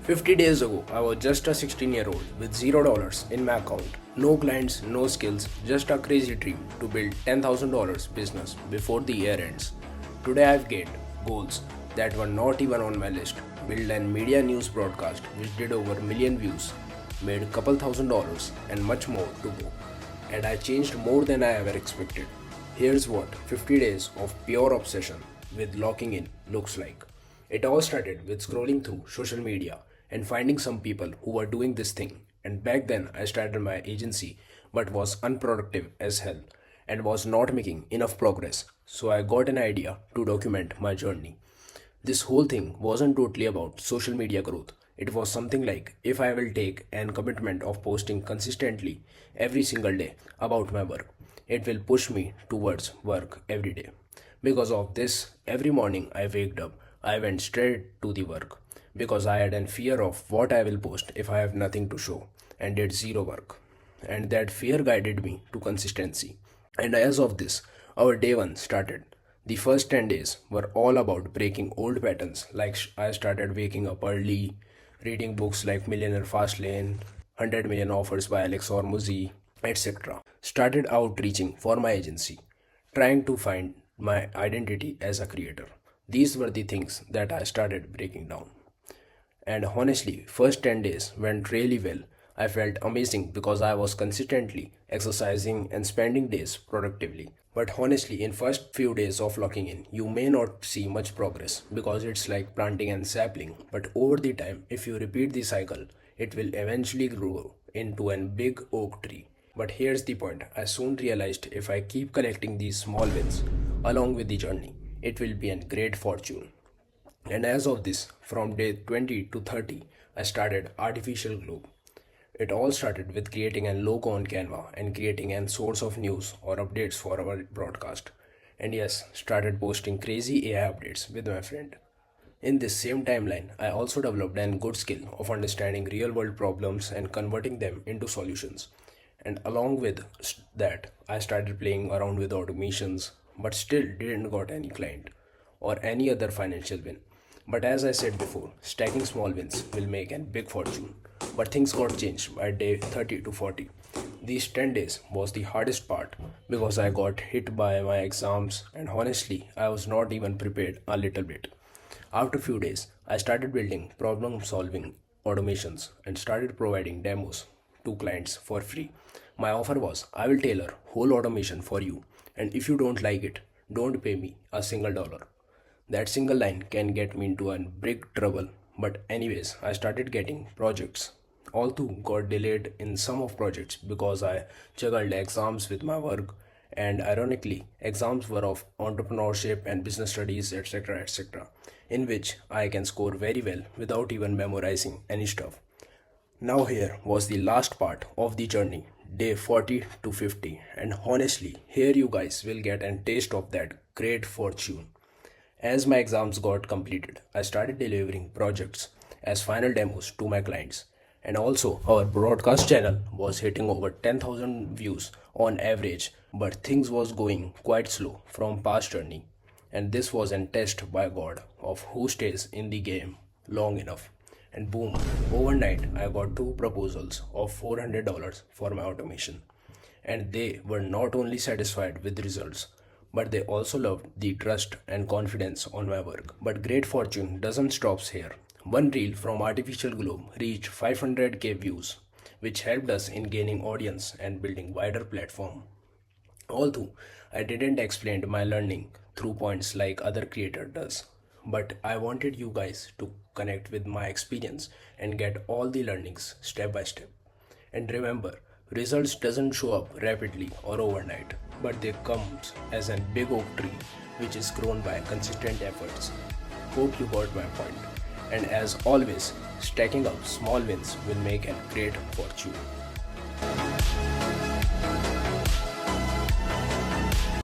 50 days ago, I was just a 16-year-old with $0 in my account. No clients, no skills, just a crazy dream to build $10,000 business before the year ends. Today I've gained goals that were not even on my list. Built a media news broadcast which did over a million views, made a couple $1,000s and much more to go. And I changed more than I ever expected. Here's what 50 days of pure obsession with locking in looks like. It all started with scrolling through social media and finding some people who were doing this thing. And back then, I started my agency but was unproductive as hell and was not making enough progress. So I got an idea to document my journey. This whole thing wasn't totally about social media growth. It was something like if I will take an commitment of posting consistently every single day about my work, it will push me towards work every day. Because of this, every morning I waked up, I went straight to the work because I had a fear of what I will post if I have nothing to show and did zero work. And that fear guided me to consistency. And as of this, our day one started. The first 10 days were all about breaking old patterns, like I started waking up early, reading books like Millionaire Fastlane, 100 Million Offers by Alex Hormozzi, etc. Started outreaching for my agency, trying to find my identity as a creator. These were the things that I started breaking down. And honestly, first 10 days went really well. I felt amazing because I was consistently exercising and spending days productively. But honestly, in first few days of locking in, you may not see much progress because it's like planting a sapling. But over the time, if you repeat the cycle, it will eventually grow into a big oak tree. But here's the point. I soon realized if I keep collecting these small wins along with the journey, it will be a great fortune. And as of this, from day 20 to 30, I started Artificial Globe. It all started with creating a logo on Canva and creating a source of news or updates for our broadcast. And yes, started posting crazy AI updates with my friend. In this same timeline, I also developed a good skill of understanding real world problems and converting them into solutions. And along with that, I started playing around with automations, but still didn't got any client or any other financial win. But as I said before, stacking small wins will make a big fortune. But things got changed by day 30 to 40. These 10 days was the hardest part because I got hit by my exams and honestly, I was not even prepared a little bit. After few days, I started building problem solving automations and started providing demos to clients for free. My offer was I will tailor whole automation for you and if you don't like it, don't pay me a single dollar. That single line can get me into a big trouble. But anyways, I started getting projects. Although got delayed in some of projects because I juggled exams with my work and ironically exams were of entrepreneurship and business studies etc in which I can score very well without even memorizing any stuff. Now here was the last part of the journey, day 40 to 50 and honestly here you guys will get a taste of that great fortune. As my exams got completed, I started delivering projects as final demos to my clients. And also, our broadcast channel was hitting over 10,000 views on average, but things was going quite slow from past journey. And this was a test by God of who stays in the game long enough. And boom, overnight I got two proposals of $400 for my automation. And they were not only satisfied with the results, but they also loved the trust and confidence on my work. But great fortune doesn't stop here. One reel from Artificial Globe reached 500k views, which helped us in gaining audience and building wider platform. Although I didn't explain my learning through points like other creator does, but I wanted you guys to connect with my experience and get all the learnings step by step. And remember, results doesn't show up rapidly or overnight, but they comes as a big oak tree which is grown by consistent efforts. Hope you got my point. And as always, stacking up small wins will make a great fortune.